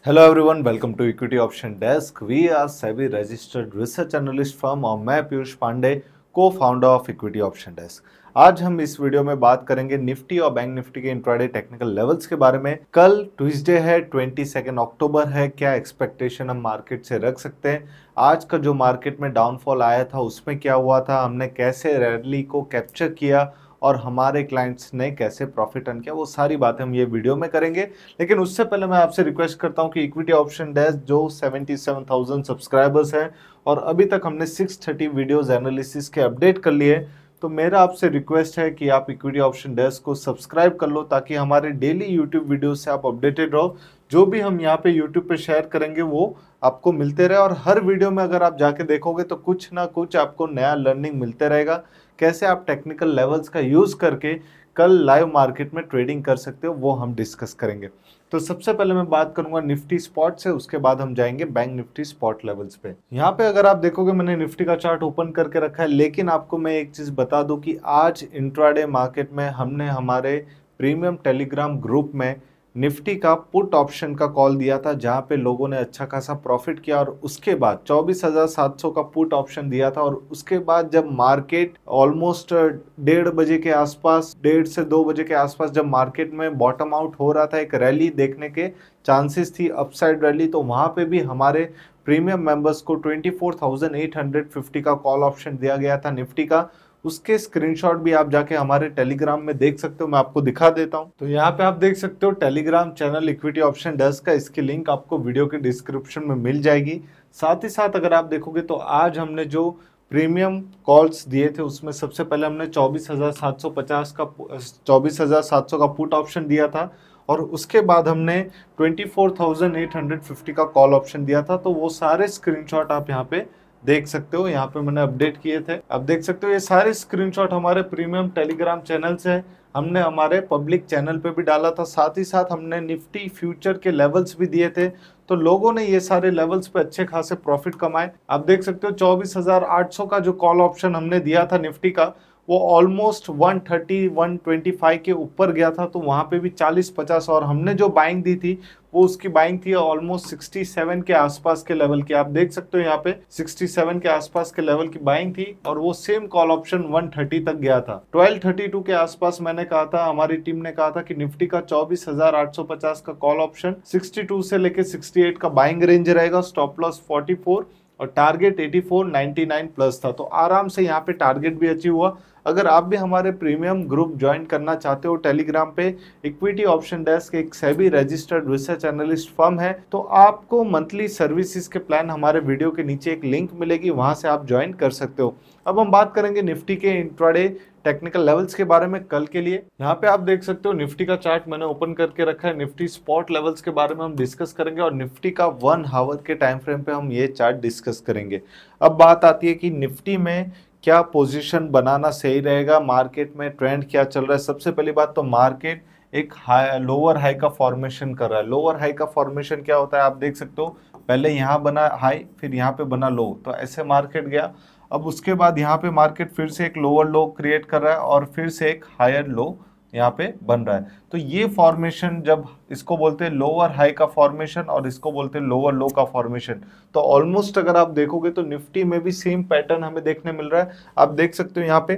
Hello everyone, welcome to equity option desk. We are SEBI registered research analyst firm और मैं Piyush Pandey, cofounder of equity option desk. आज हम इस video में बात करेंगे निफ्टी और बैंक निफ्टी के इंट्राडे टेक्निकल लेवल्स के बारे में। कल ट्यूसडे है, 22 अक्टूबर है। क्या एक्सपेक्टेशन हम मार्केट से रख सकते हैं? आज का जो मार्केट में डाउनफॉल आया था उसमें क्या हुआ था, हमने कैसे रैली को कैप्चर किया और हमारे क्लाइंट्स ने कैसे प्रॉफिट अर्न किया, वो सारी बातें हम ये वीडियो में करेंगे। लेकिन उससे पहले मैं आपसे रिक्वेस्ट करता हूं कि इक्विटी ऑप्शन डेस्क जो 77,000 सब्सक्राइबर्स हैं और अभी तक हमने 630 वीडियोस एनालिसिस के अपडेट कर लिए, तो मेरा आपसे रिक्वेस्ट है कि आप इक्विटी ऑप्शन डेस्क को सब्सक्राइब कर लो ताकि हमारे डेली यूट्यूब वीडियो से आप अपडेटेड रहो। जो भी हम यहाँ पे यूट्यूब पे शेयर करेंगे वो आपको मिलते रहे और हर वीडियो में अगर आप जाके देखोगे तो कुछ ना कुछ आपको नया लर्निंग मिलते रहेगा। कैसे आप टेक्निकल लेवल्स का यूज करके कल लाइव मार्केट में ट्रेडिंग कर सकते हो, वो हम डिस्कस करेंगे। तो सबसे पहले मैं बात करूंगा निफ्टी स्पॉट से, उसके बाद हम जाएंगे बैंक निफ्टी स्पॉट लेवल्स पे। यहाँ पे अगर आप देखोगे मैंने निफ्टी का चार्ट ओपन करके रखा है, लेकिन आपको मैं एक चीज बता दूं कि आज इंट्राडे मार्केट में हमने हमारे प्रीमियम टेलीग्राम ग्रुप में निफ्टी का पुट ऑप्शन का कॉल दिया था, जहां पे लोगों ने अच्छा खासा प्रॉफिट किया और उसके बाद 24,700 का पुट ऑप्शन दिया था। और उसके बाद जब मार्केट ऑलमोस्ट 1:30 के आसपास, 1:30 से 2 बजे के आसपास जब मार्केट में बॉटम आउट हो रहा था, एक रैली देखने के चांसेस थी, अपसाइड रैली, तो वहां पे भी हमारे प्रीमियम मेंबर्स को 24,850 का कॉल ऑप्शन दिया गया था निफ्टी का। उसके स्क्रीनशॉट भी आप जाके हमारे टेलीग्राम में देख सकते हो, मैं आपको दिखा देता हूं। तो यहाँ पे आप देख सकते हो Telegram channel equity option desk का, इसकी लिंक आपको वीडियो के डिस्क्रिप्शन में मिल जाएगी। साथ ही साथ अगर आप देखोगे तो आज हमने जो प्रीमियम कॉल्स दिए थे उसमें सबसे पहले हमने 24,700 का पुट ऑप्शन दिया था और उसके बाद हमने 24,850 का कॉल ऑप्शन दिया था। तो वो सारे स्क्रीनशॉट आप यहाँ पे देख सकते हो, यहाँ पे मैंने अपडेट किए थे। अब देख सकते हो ये सारे स्क्रीनशॉट हमारे प्रीमियम टेलीग्राम चैनल से है, हमने हमारे पब्लिक चैनल पे भी डाला था। साथ ही साथ हमने निफ्टी फ्यूचर के लेवल्स भी दिए थे, तो लोगों ने ये सारे लेवल्स पे अच्छे खासे प्रॉफिट कमाए। आप देख सकते हो 24,800 का जो कॉल ऑप्शन हमने दिया था निफ्टी का, वो ऑलमोस्ट 130 125 के ऊपर गया था, तो वहां पे भी 40-50 और हमने जो बाइंग दी थी वो उसकी बाइंग थी ऑलमोस्ट 67 के आसपास के लेवल की। आप देख सकते हो यहाँ पे 67 के आसपास के लेवल की बाइंग थी और वो सेम कॉल ऑप्शन 130 तक गया था। 1232 के आसपास मैंने कहा था, हमारी टीम ने कहा था कि निफ्टी का 24,850 का कॉल ऑप्शन 62 से लेके 68 का बाइंग रेंज रहेगा, स्टॉप लॉस 44 और टारगेट 84.99 प्लस था। तो आराम से यहाँ पे टारगेट भी अचीव हुआ। अगर आप भी हमारे प्रीमियम ग्रुप ज्वाइन करना चाहते हो टेलीग्राम पे, इक्विटी ऑप्शन डेस्क एक SEBI registered research analyst firm है, तो आपको मंथली सर्विसेज के प्लान हमारे वीडियो के नीचे एक लिंक मिलेगी, वहां से आप ज्वाइन कर सकते हो। अब हम बात करेंगे निफ्टी के इंट्राडे टेक्निकल लेवल्स के बारे में कल के लिए। यहाँ पे आप देख सकते हो निफ्टी का चार्ट मैंने ओपन करके रखा है। निफ्टी स्पॉट लेवल्स के बारे में हम डिस्कस करेंगे और निफ्टी का 1 आवर के टाइम फ्रेम पे हम ये चार्ट डिस्कस करेंगे। अब बात आती है कि निफ्टी में क्या पोजीशन बनाना सही रहेगा, मार्केट में ट्रेंड क्या चल रहा है। सबसे पहली बात तो मार्केट एक लोअर हाई का फॉर्मेशन कर रहा है। लोअर हाई का फॉर्मेशन क्या होता है आप देख सकते हो, पहले यहाँ बना हाई, फिर यहाँ पे बना लो, तो ऐसे मार्केट गया। अब उसके बाद यहाँ पे मार्केट फिर से एक लोअर लो क्रिएट कर रहा है और फिर से एक हायर लो यहाँ पे बन रहा है। तो ये फॉर्मेशन, जब इसको बोलते हैं लोअर हाई का फॉर्मेशन और इसको बोलते हैं लोअर लो का फॉर्मेशन, तो ऑलमोस्ट अगर आप देखोगे तो निफ्टी में भी सेम पैटर्न हमें देखने मिल रहा है। आप देख सकते हो यहाँ पे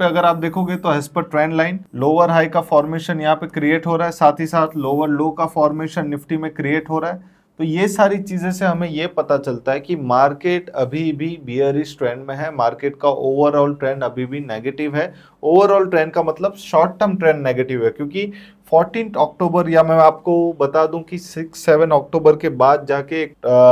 अगर आप देखोगे तो as per trend line lower high का फॉर्मेशन यहाँ पे क्रिएट हो रहा है, साथ ही साथ लोअर लो का फॉर्मेशन निफ्टी में क्रिएट हो रहा है। तो ये सारी चीजें से हमें ये पता चलता है कि मार्केट अभी भी बियरिश ट्रेंड में है। मार्केट का ओवरऑल ट्रेंड अभी भी नेगेटिव है। ओवरऑल ट्रेंड का मतलब शॉर्ट टर्म ट्रेंड नेगेटिव है, क्योंकि 14 अक्टूबर या मैं आपको बता दूं कि 6-7 अक्टूबर के बाद जाके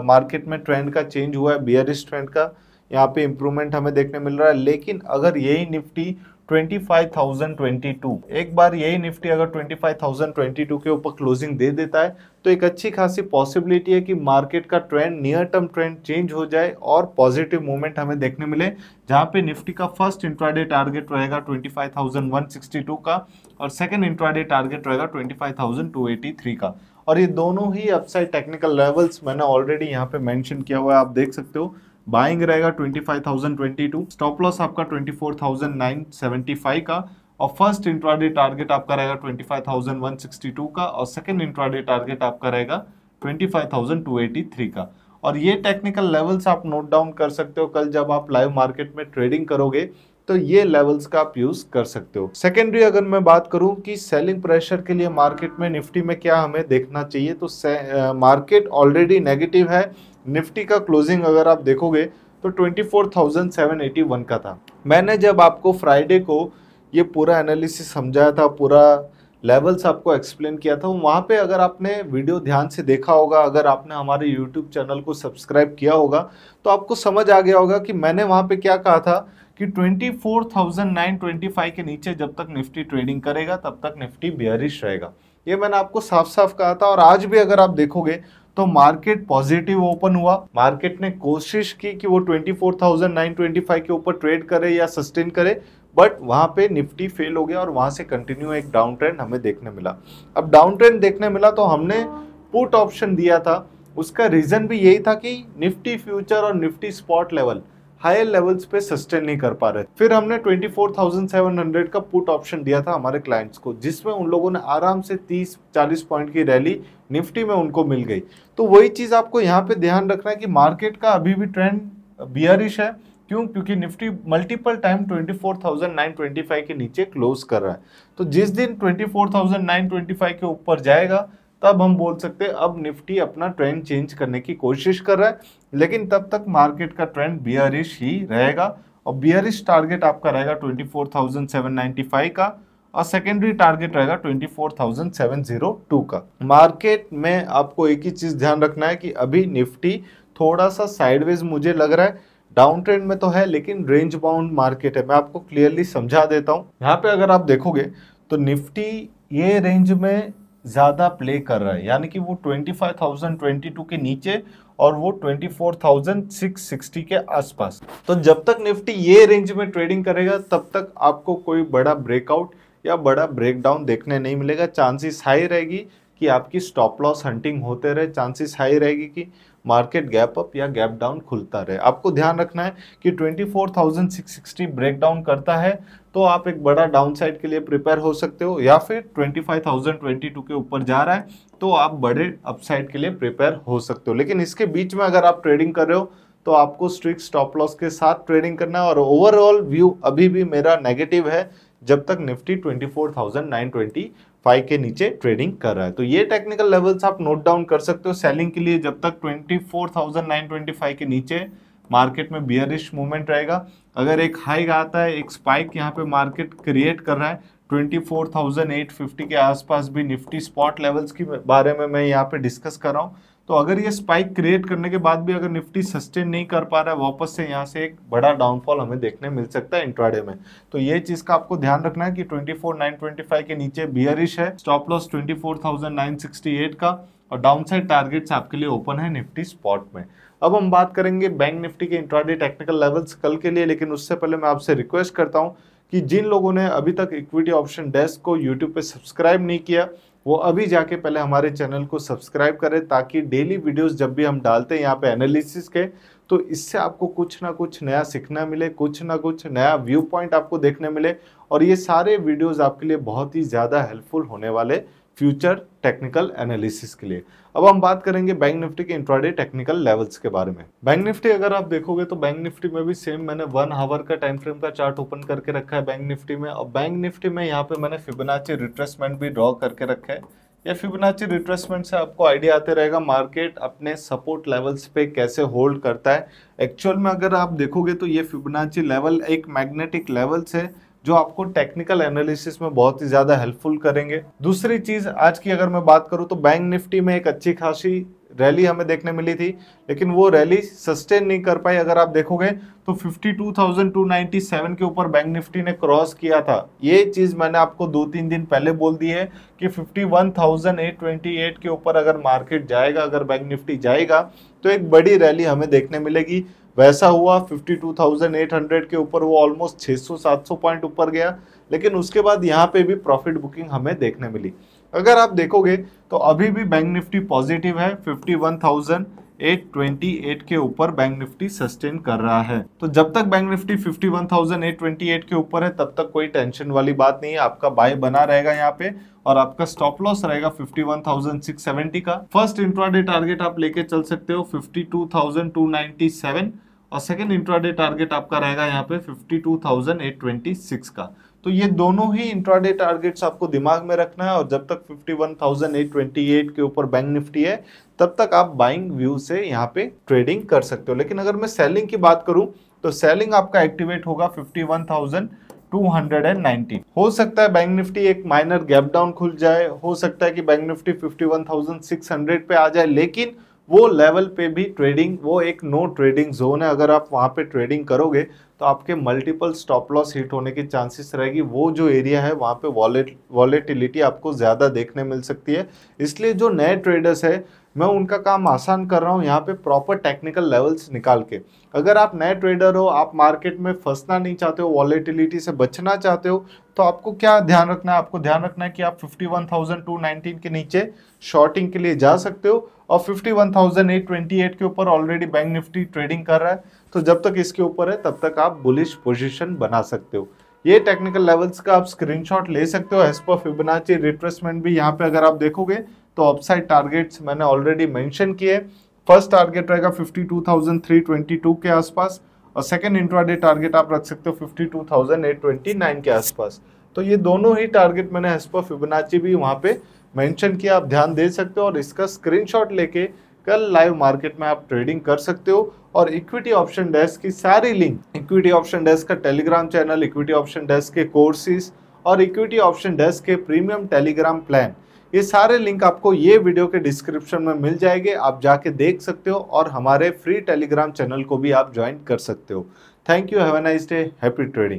मार्केट में ट्रेंड का चेंज हुआ है, बियरिश ट्रेंड का यहाँ पे इंप्रूवमेंट हमें देखने मिल रहा है। लेकिन अगर यही निफ्टी 25,022, एक बार यही निफ्टी अगर 25,022 के ऊपर क्लोजिंग दे देता है तो एक अच्छी खासी पॉसिबिलिटी है कि मार्केट का trend, near term trend change हो जाए और पॉजिटिव मूवमेंट हमें देखने मिले, जहां पे निफ्टी का फर्स्ट इंट्राडे टारगेट रहेगा 25,162 का और सेकंड इंट्राडे टारगेट रहेगा 25,283 का। और ये दोनों ही अपसाइड टेक्निकल लेवल्स मैंने ऑलरेडी यहाँ पे मेंशन किया हुआ है, आप देख सकते हो। बाइंग रहेगा 25,022, स्टॉप लॉस आपका 24,975 का और फर्स्ट इंट्राडे टारगेट आपका रहेगा 25,162 का और सेकंड इंट्राडे टारगेट आपका रहेगा 25,283 का। और ये टेक्निकल लेवल्स आप नोट डाउन कर सकते हो, कल जब आप लाइव मार्केट में ट्रेडिंग करोगे तो ये लेवल्स का आप यूज कर सकते हो। सेकेंडरी अगर मैं बात करूं कि सेलिंग प्रेशर के लिए मार्केट में निफ्टी में क्या हमें देखना चाहिए, तो मार्केट ऑलरेडी नेगेटिव है। निफ्टी का क्लोजिंग अगर आप देखोगे तो 24,781 का था। मैंने जब आपको फ्राइडे को ये पूरा एनालिसिस समझाया था, पूरा लेवल्स आपको एक्सप्लेन किया था, वहाँ पे अगर आपने वीडियो ध्यान से देखा होगा, अगर आपने हमारे यूट्यूब चैनल को सब्सक्राइब किया होगा तो आपको समझ आ गया होगा कि मैंने वहाँ पे क्या कहा था कि 24,925 के नीचे जब तक निफ्टी ट्रेडिंग करेगा तब तक निफ्टी बेयरिश रहेगा। ये मैंने आपको साफ साफ कहा था। और आज भी अगर आप देखोगे तो मार्केट पॉजिटिव ओपन हुआ। मार्केट ने कोशिश की कि वो 24,925 के ऊपर ट्रेड करे या सस्टेन करे, बट वहां पे निफ्टी फेल हो गया और वहां से कंटिन्यू एक डाउन ट्रेंड हमें देखने मिला। अब डाउन ट्रेंड देखने मिला तो हमने पुट ऑप्शन दिया था। उसका रीजन भी यही था कि निफ्टी फ्यूचर और Nifty spot level higher levels पे सस्टेन नहीं कर पा रहे। फिर हमने 24,700 का पुट ऑप्शन दिया था हमारे क्लाइंट्स को, जिसमें उन लोगों ने आराम से 30-40 पॉइंट की रैली निफ्टी में उनको मिल गई। तो वही चीज आपको यहाँ पे ध्यान रखना है कि मार्केट का अभी भी ट्रेंड बियरिश है। क्यों? क्योंकि निफ्टी मल्टीपल टाइम 24,925 के नीचे क्लोज कर रहा है। तो जिस दिन 24,925 के ऊपर जाएगा तब हम बोल सकते हैं अब निफ्टी अपना ट्रेंड चेंज करने की कोशिश कर रहा है, लेकिन तब तक मार्केट का ट्रेंड बियरिश ही रहेगा। और बियरिश टारगेट आपका रहेगा 24,795 का और सेकेंडरी टारगेट रहेगा 24,702 का। मार्केट में आपको एक ही चीज ध्यान रखना है कि अभी निफ्टी थोड़ा सा साइडवेज मुझे लग रहा है, डाउन ट्रेंड में तो है लेकिन रेंज बाउंड मार्केट है। मैं आपको क्लियरली समझा देता हूं। यहाँ पे अगर आप देखोगे तो निफ्टी ये रेंज में ज्यादा प्ले कर रहा है, यानी कि वो 25,022 के नीचे और वो 24,660 के आसपास। तो जब तक निफ्टी ये रेंज में ट्रेडिंग करेगा तब तक आपको कोई बड़ा ब्रेकआउट या बड़ा ब्रेकडाउन देखने नहीं मिलेगा। चांसेस हाई रहेगी कि आपकी स्टॉप लॉस हंटिंग होते रहे, चांसेस हाई रहेगी कि मार्केट गैप अप या गैप डाउन खुलता रहे। आपको ध्यान रखना है कि 24,660 ब्रेक डाउन करता है तो आप एक बड़ा डाउन साइड के लिए प्रिपेयर हो सकते हो, या फिर 25,022 के ऊपर जा रहा है तो आप बड़े अपसाइड के लिए प्रिपेयर हो सकते हो। लेकिन इसके बीच में अगर आप ट्रेडिंग कर रहे हो तो आपको स्ट्रिक्ट स्टॉप लॉस के साथ ट्रेडिंग करना है। और ओवरऑल व्यू अभी भी मेरा नेगेटिव है जब तक निफ्टी 24,925 के नीचे ट्रेडिंग कर रहा है। तो ये टेक्निकल लेवल्स आप नोट डाउन कर सकते हो सेलिंग के लिए। जब तक 24,925 के नीचे मार्केट में बियरिश मूवमेंट रहेगा। अगर एक हाई आता है, एक स्पाइक यहाँ पे मार्केट क्रिएट कर रहा है 24,850 के आसपास भी निफ्टी स्पॉट लेवल्स के बारे में मैं यहाँ पे डिस्कस कर रहा हूँ। तो अगर ये स्पाइक क्रिएट करने के बाद भी अगर निफ्टी सस्टेन नहीं कर पा रहा है, वापस से यहाँ से एक बड़ा डाउनफॉल हमें देखने मिल सकता है इंट्राडे में। तो ये चीज का आपको ध्यान रखना है कि 24,925 के नीचे बियरिश है, स्टॉप लॉस 24,968 का और डाउनसाइड टारगेट्स आपके लिए ओपन है निफ्टी स्पॉट में। अब हम बात करेंगे बैंक निफ्टी के इंट्राडे टेक्निकल लेवल्स कल के लिए, लेकिन उससे पहले मैं आपसे रिक्वेस्ट करता हूं कि जिन लोगों ने अभी तक इक्विटी ऑप्शन डेस्क को यूट्यूब पे सब्सक्राइब नहीं किया वो अभी जाके पहले हमारे चैनल को सब्सक्राइब करें, ताकि डेली वीडियोस जब भी हम डालते हैं यहाँ पे एनालिसिस के, तो इससे आपको कुछ ना कुछ नया सीखना मिले, कुछ ना कुछ नया व्यू पॉइंट आपको देखने मिले। और ये सारे वीडियोस आपके लिए बहुत ही ज़्यादा हेल्पफुल होने वाले फ्यूचर टेक्निकल एनालिसिस के लिए। अब हम बात करेंगे बैंक निफ्टी के इंट्राडे टेक्निकल लेवल्स के बारे में। बैंक निफ्टी अगर आप देखोगे तो बैंक निफ्टी में भी सेम मैंने 1 आवर का टाइम फ्रेम का चार्ट ओपन करके रखा है बैंक निफ्टी में। और बैंक निफ्टी में यहाँ पे मैंने फिबोनाची रिट्रेसमेंट भी ड्रॉ करके रखा है। या फिबोनाची रिट्रेसमेंट से आपको आइडिया आते रहेगा मार्केट अपने सपोर्ट लेवल्स पे कैसे होल्ड करता है। एक्चुअल में अगर आप देखोगे तो ये फिबोनाची लेवल एक मैग्नेटिक लेवल्स है जो आपको टेक्निकल एनालिसिस में बहुत ही ज्यादा हेल्पफुल करेंगे। दूसरी चीज आज की अगर मैं बात करूं तो बैंक निफ्टी में एक अच्छी खासी रैली हमें देखने मिली थी, लेकिन वो रैली सस्टेन नहीं कर पाई। अगर आप देखोगे तो 52,297 के ऊपर बैंक निफ्टी ने क्रॉस किया था। ये चीज मैंने आपको 2-3 दिन पहले बोल दी है कि 51,828 के ऊपर अगर मार्केट जाएगा, अगर बैंक निफ्टी जाएगा तो एक बड़ी रैली हमें देखने मिलेगी। वैसा हुआ 52,800 के ऊपर वो ऑलमोस्ट 600-700 पॉइंट ऊपर गया, लेकिन उसके बाद यहाँ पे भी प्रॉफिट बुकिंग हमें देखने मिली। अगर आप देखोगे तो अभी भी बैंक निफ्टी पॉजिटिव है 51,000 828 के ऊपर बैंक निफ्टी सस्टेन कर रहा है। तो जब तक बैंक निफ्टी 51,828 के ऊपर है तब तक कोई टेंशन वाली बात नहीं है, आपका बाय बना रहेगा यहाँ पे और आपका स्टॉप लॉस रहेगा 51,670 का। फर्स्ट इंट्राडे टारगेट आप लेके चल सकते हो 52,297 और सेकंड इंट्राडे टारगेट आपका रहेगा यहाँ पे 52,826 का। तो ये दोनों ही इंट्राडे टारगेट्स आपको दिमाग में रखना है और जब तक 51,828 के ऊपर बैंक निफ्टी है तब तक आप बाइंग व्यू से यहाँ पे ट्रेडिंग कर सकते हो। लेकिन अगर मैं सेलिंग की बात करूं तो सेलिंग आपका एक्टिवेट होगा 51,219। हो सकता है बैंक निफ्टी एक माइनर गैप डाउन खुल जाए, हो सकता है कि बैंक निफ्टी 51,600 पे आ जाए, लेकिन वो लेवल पे भी ट्रेडिंग, वो एक नो ट्रेडिंग जोन है। अगर आप वहां पे ट्रेडिंग करोगे तो आपके मल्टीपल स्टॉप लॉस हिट होने की चांसेस रहेगी। वो जो एरिया है वहां पे वॉलेटिलिटी आपको ज्यादा देखने मिल सकती है। इसलिए जो नए ट्रेडर्स है मैं उनका काम आसान कर रहा हूँ यहाँ पे प्रॉपर टेक्निकल लेवल्स निकाल के। अगर आप नए ट्रेडर हो, आप मार्केट में फंसना नहीं चाहते हो, वॉलेटिलिटी से बचना चाहते हो, तो आपको क्या ध्यान रखना है? आपको ध्यान रखना है कि आप 51,219 के नीचे शॉर्टिंग के लिए जा सकते हो और 51,828 के ऊपर ऑलरेडी बैंक निफ्टी ट्रेडिंग कर रहा है, तो जब तक इसके ऊपर है तब तक आप बुलिश पोजीशन बना सकते हो। ये टेक्निकल लेवल्स का आप स्क्रीनशॉट ले सकते हो। एज पर फिबोनाची रिट्रेसमेंट भी यहाँ पे अगर आप देखोगे तो अपसाइड टारगेट्स मैंने ऑलरेडी मेंशन किए। फर्स्ट टारगेट रहेगा 52,322 के आसपास और सेकंड इंट्राडे टारगेट आप रख सकते हो 52,829 के आसपास। तो ये दोनों ही टारगेट मैंने एज पर फिबोनाची भी वहाँ पे मेंशन किया, आप ध्यान दे सकते हो और इसका स्क्रीनशॉट लेके कल लाइव मार्केट में आप ट्रेडिंग कर सकते हो। और इक्विटी ऑप्शन डेस्क की सारी लिंक, इक्विटी ऑप्शन डेस्क का Telegram channel, equity option desk के कोर्सेज और इक्विटी ऑप्शन डेस्क के प्रीमियम टेलीग्राम प्लान, ये सारे लिंक आपको ये वीडियो के डिस्क्रिप्शन में मिल जाएंगे। आप जाके देख सकते हो और हमारे फ्री टेलीग्राम चैनल को भी आप ज्वाइन कर सकते हो। Thank you, have a nice day, happy trading.